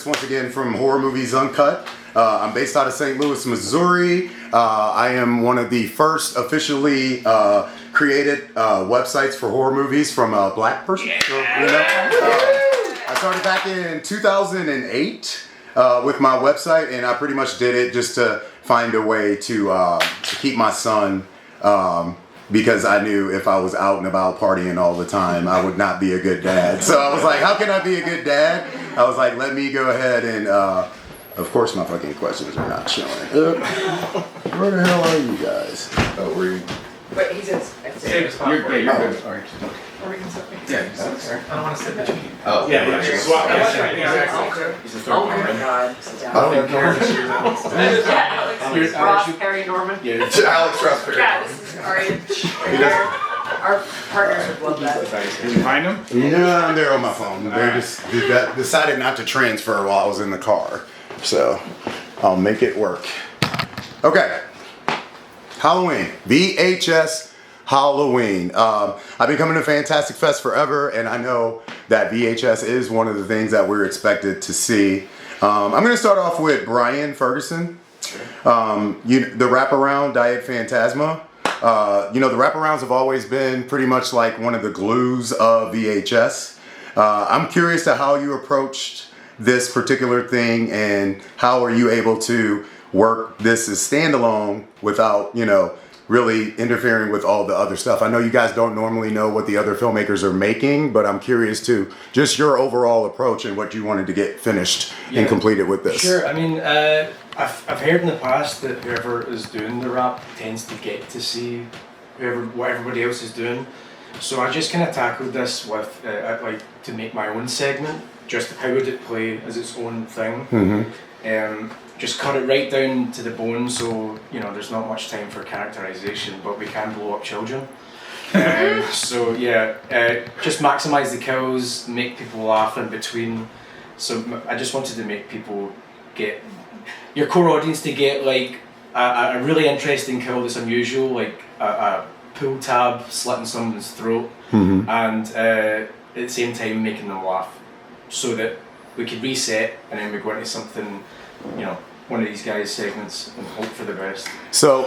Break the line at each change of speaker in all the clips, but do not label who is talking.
once again from Horror Movies Uncut. I'm based out of St. Louis, Missouri. I am one of the first officially created websites for horror movies from a black person. Yeah. So, you know, I started back in 2008 with my website, and I pretty much did it just to find a way to keep my son. Because I knew if I was out and about partying all the time, I would not be a good dad. So I was like, how can I be a good dad? I was like, let me go ahead and, of course my fucking questions are not showing. Where the hell are you guys? Oh, were you?
Wait, he says,
you're good. Sorry.
Or we can sit me.
Yeah, sorry.
I don't want to sit between you.
Oh,
yeah. Swap.
Exactly.
He's a
Oh
third
my
one.
god. Sit down.
I don't even care.
Alex Ross, Perry Norman.
Yeah, Alex Ross.
Yeah, this is our Our partners would love that.
Can you find him?
Yeah, they're on my phone. They just decided not to transfer while I was in the car. So I'll make it work. Okay. Halloween. VHS Halloween. I've been coming to Fantastic Fest forever, and I know that VHS is one of the things that we're expected to see. I'm going to start off with Bryan Ferguson. The wraparound Diet Phantasma. The wraparounds have always been pretty much like one of the glues of VHS. I'm curious to how you approached this particular thing, and how are you able to work this as standalone without, really interfering with all the other stuff. I know you guys don't normally know what the other filmmakers are making, but I'm curious to just your overall approach and what you wanted to get finished and completed with this.
Sure. I mean, I've heard in the past that whoever is doing the rap tends to get to see what everybody else is doing. So I just kind of tackled this with to make my own segment. Just how would it play as its own thing?
Mm-hmm.
Just cut it right down to the bone, so there's not much time for characterization, but we can blow up children. Just maximize the kills, make people laugh in between. So I just wanted to make people get your core audience to get like a really interesting kill that's unusual, like a pull tab slitting someone's throat,
mm-hmm.
and at the same time making them laugh, so that we could reset and then we go into something, one of these guys' segments, and hope for the best.
So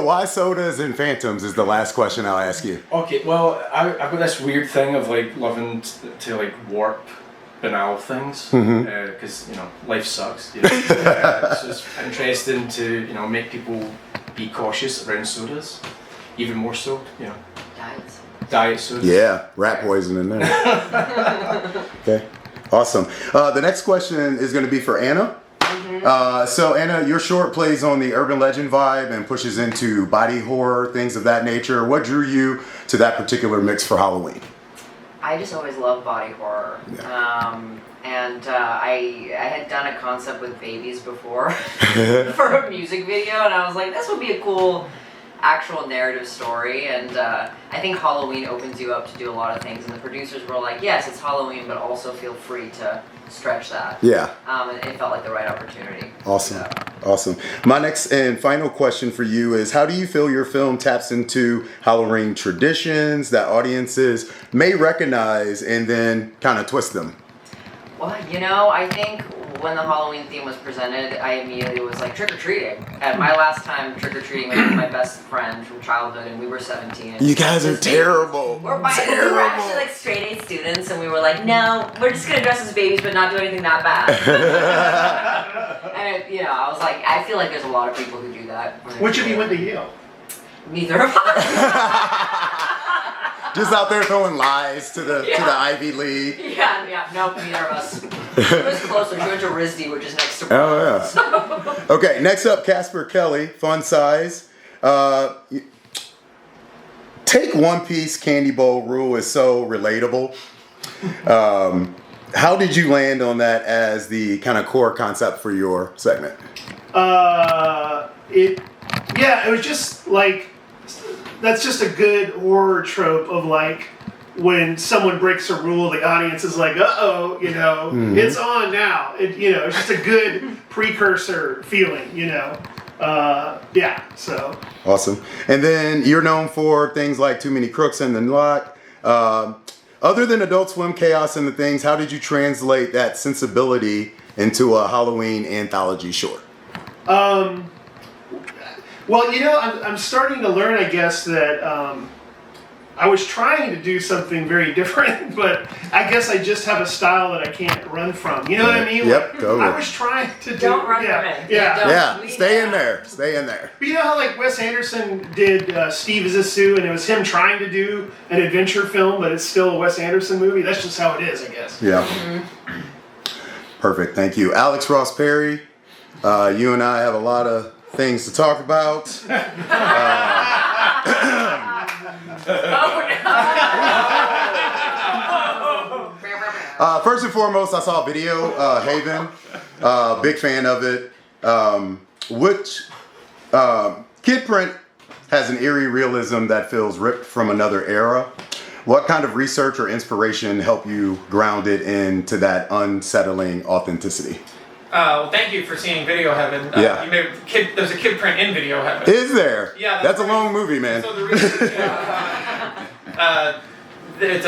why sodas and phantoms is the last question I'll ask you.
Okay, well, I've got this weird thing of like loving to like warp banal things, because life sucks. So it's interesting to make people be cautious around sodas, even more so. Diet sodas.
Yeah, rat poison in there. Okay, awesome. The next question is going to be for Anna. So Anna, your short plays on the urban legend vibe and pushes into body horror, things of that nature. What drew you to that particular mix for Halloween?
I just always loved body horror.
Yeah.
I had done a concept with babies before for a music video, and I was like, this would be a cool actual narrative story, and I think Halloween opens you up to do a lot of things, and the producers were like, yes, it's Halloween, but also feel free to stretch that.
Yeah.
And it felt like the right opportunity.
Awesome. Awesome. My next and final question for you is, how do you feel your film taps into Halloween traditions that audiences may recognize and then kind of twist them?
Well, I think when the Halloween theme was presented, I immediately was like, trick-or-treating. And my last time trick-or-treating was with my best friend from childhood, and we were 17.
You guys are terrible.
We were actually like straight-A students, and we were like, no, we're just gonna dress as babies but not do anything that bad. And I was like, I feel like there's a lot of people who do that.
Which of you went to Yale?
Neither of us.
Just out there throwing lies to the Ivy League.
Yeah, nope, neither of us. It was closer. She went to RISD, which is next to Bryan.
Oh, yeah. Okay, next up, Casper Kelly, Fun Size. Take one piece candy bowl rule is so relatable. How did you land on that as the kind of core concept for your segment?
It was just like, that's just a good horror trope of like, when someone breaks a rule, the audience is like, uh-oh, it's on now. It's just a good precursor feeling, so. Awesome.
And then you're known for things like Too Many Crooks and The Lock. Other than Adult Swim chaos and the things, how did you translate that sensibility into a Halloween anthology short?
Well, I'm starting to learn, I guess, that I was trying to do something very different, but I guess I just have a style that I can't run from. You know what I mean?
Yep,
Like,
totally.
I was trying to do.
Don't run
yeah,
from it.
Yeah.
Don't.
Yeah,
We-
stay in there. Stay in there.
But you know how like Wes Anderson did Steve is a Sue, and it was him trying to do an adventure film, but it's still a Wes Anderson movie. That's just how it is, I guess.
Yeah. Perfect. Thank you. Alex Ross Perry, you and I have a lot of things to talk about. First and foremost, I saw a video, Haven. Big fan of it. Which Kid Print has an eerie realism that feels ripped from another era. What kind of research or inspiration helped you ground it into that unsettling authenticity?
Well, thank you for seeing Video Heaven.
Yeah.
There's a Kid Print in Video Heaven.
Is there?
Yeah,
That's a long movie, man.
So the reason, it's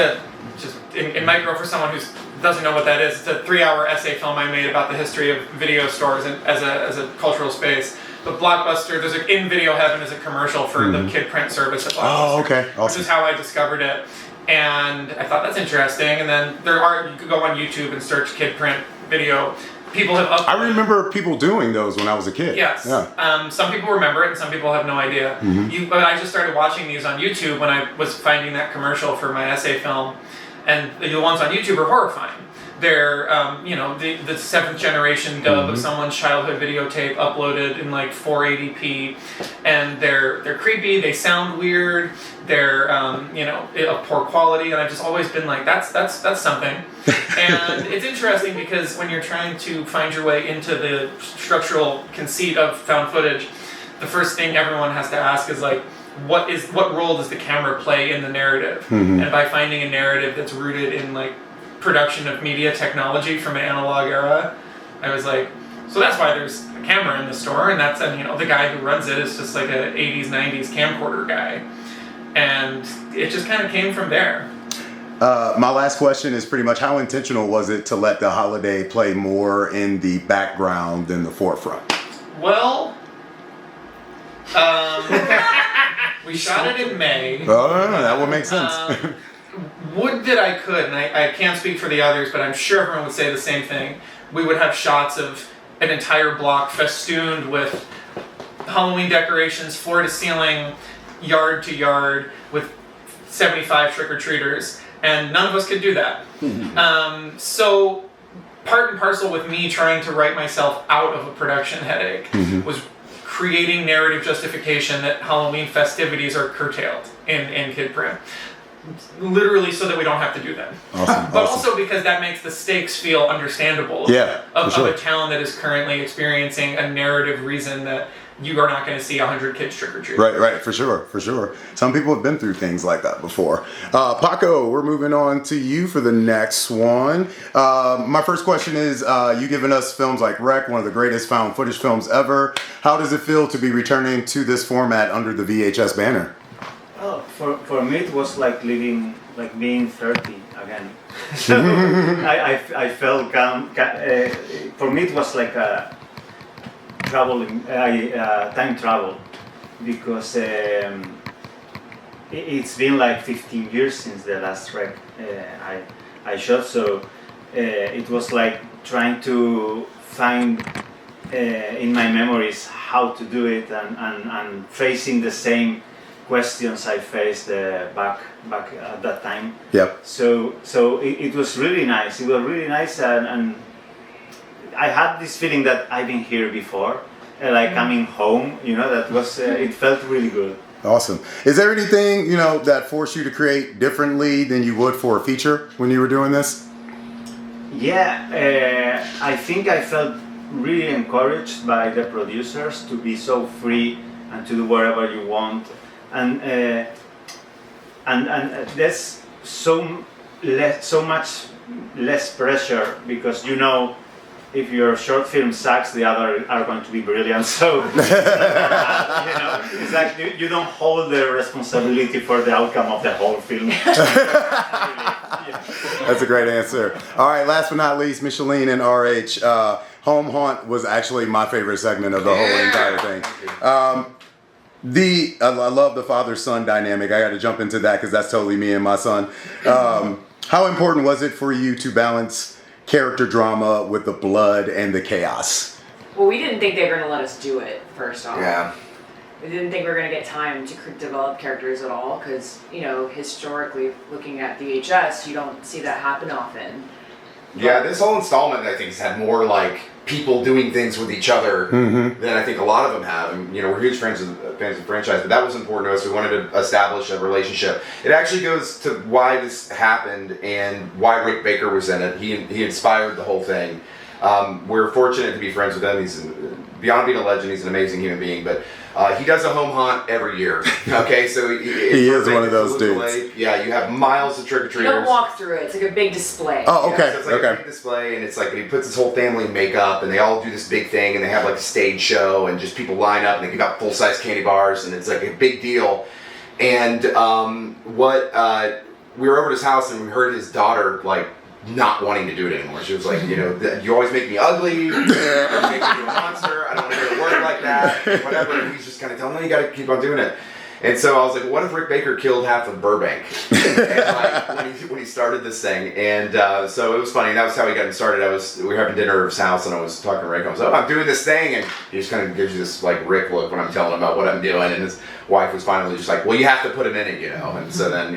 just in micro for someone who doesn't know what that is. It's a 3-hour essay film I made about the history of video stores as a cultural space. But Blockbuster, in Video Heaven is a commercial for the Kid Print service at Blockbuster.
Oh, okay.
Which
Awesome.
is how I discovered it. And I thought that's interesting. And then you could go on YouTube and search Kid Print video. People have uploaded.
I remember people doing those when I was a kid.
Yes.
Yeah.
Some people remember it, and some people have no idea. But I just started watching these on YouTube when I was finding that commercial for my essay film, and the ones on YouTube are horrifying. They're, the 7th generation dub of someone's childhood videotape uploaded in like 480p, and they're creepy. They sound weird. They're, of poor quality, and I've just always been like, that's something. And it's interesting because when you're trying to find your way into the structural conceit of found footage, the first thing everyone has to ask is like, what role does the camera play in the narrative? And by finding a narrative that's rooted in like production of media technology from an analog era, I was like, so that's why there's a camera in the store, and the guy who runs it is just like a 80s 90s camcorder guy, and it just kind of came from there.
My last question is pretty much how intentional was it to let the holiday play more in the background than the forefront?
Well, we shot it in May.
Oh, that would make sense.
Would that I could, and I can't speak for the others, but I'm sure everyone would say the same thing. We would have shots of an entire block festooned with Halloween decorations, floor to ceiling, yard to yard, with 75 trick-or-treaters, and none of us could do that. So part and parcel with me trying to write myself out of a production headache was creating narrative justification that Halloween festivities are curtailed in Kid Print. Literally so that we don't have to do them.
Awesome.
But also because that makes the stakes feel understandable of a town that is currently experiencing a narrative reason that you are not going to see 100 kids trick-or-treat.
Right, for sure. Some people have been through things like that before. Paco, we're moving on to you for the next one. My first question is, you giving us films like Wreck, one of the greatest found footage films ever. How does it feel to be returning to this format under the VHS banner?
Oh, for me it was like being 30 again. So I felt for me it was like a time travel, because it's been like 15 years since the last Wreck I shot, so it was like trying to find in my memories how to do it and facing the same questions I faced back at that time.
Yep.
So it was really nice. It was really nice, and I had this feeling that I've been here before, like coming home. That was it felt really good.
Awesome. Is there anything that forced you to create differently than you would for a feature when you were doing this?
Yeah, I think I felt really encouraged by the producers to be so free and to do whatever you want. And there's so much less pressure, because if your short film sucks, the other are going to be brilliant. So it's like you don't hold the responsibility for the outcome of the whole film.
That's a great answer. All right, last but not least, Micheline and RH. Home Haunt was actually my favorite segment of the whole entire thing. I love the father-son dynamic. I got to jump into that because that's totally me and my son. How important was it for you to balance character drama with the blood and the chaos?
Well, we didn't think they were going to let us do it, first off.
Yeah.
We didn't think we were going to get time to develop characters at all because, historically, looking at VHS, you don't see that happen often.
Yeah, this whole installment, I think, has had more like people doing things with each other than I think a lot of them have. And we're huge fans of the franchise, but that was important to us. We wanted to establish a relationship. It actually goes to why this happened and why Rick Baker was in it. He inspired the whole thing. We're fortunate to be friends with him. He's beyond being a legend. He's an amazing human being, but he does a home haunt every year. Okay, so
he is one of those dudes.
Lake. Yeah, you have miles of trick or treaters.
You don't walk through it. It's like a big display.
Oh, okay.
Yeah, so it's like a big display, and it's like he puts his whole family in makeup, and they all do this big thing, and they have like a stage show, and just people line up, and they give out full-size candy bars, and it's like a big deal. And we were over at his house, and we heard his daughter like not wanting to do it anymore. She was like, you always make me ugly, you make me into a monster, I don't want to go to work like that, whatever. And he's just kind of telling me, you got to keep on doing it. And so I was like, what if Rick Baker killed half of Burbank and when he started this thing? And so it was funny. And that was how he got him started. We were having dinner at his house, and I was talking to Rick. I was like, I'm doing this thing. And he just kind of gives you this like Rick look when I'm telling him about what I'm doing. And his wife was finally just like, well, you have to put him in it, And so then,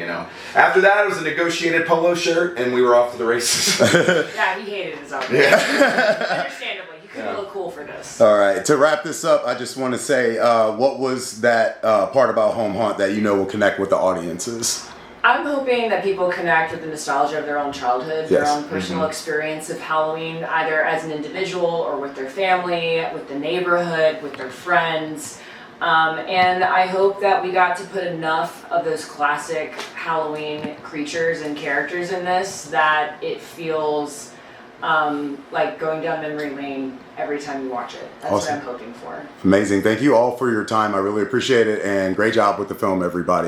after that, it was a negotiated polo shirt, and we were off to the races.
Yeah, he hated his outfit.
Yeah.
Understandably. Couldn't look cool for this.
All right. To wrap this up, I just want to say, what was that part about Home Haunt that will connect with the audiences?
I'm hoping that people connect with the nostalgia of their own childhood, their
Yes.
own personal experience of Halloween, either as an individual or with their family, with the neighborhood, with their friends. And I hope that we got to put enough of those classic Halloween creatures and characters in this that it feels like going down memory lane every time you watch it. That's
Awesome.
what I'm hoping for.
Amazing. Thank you all for your time. I really appreciate it. And great job with the film, everybody.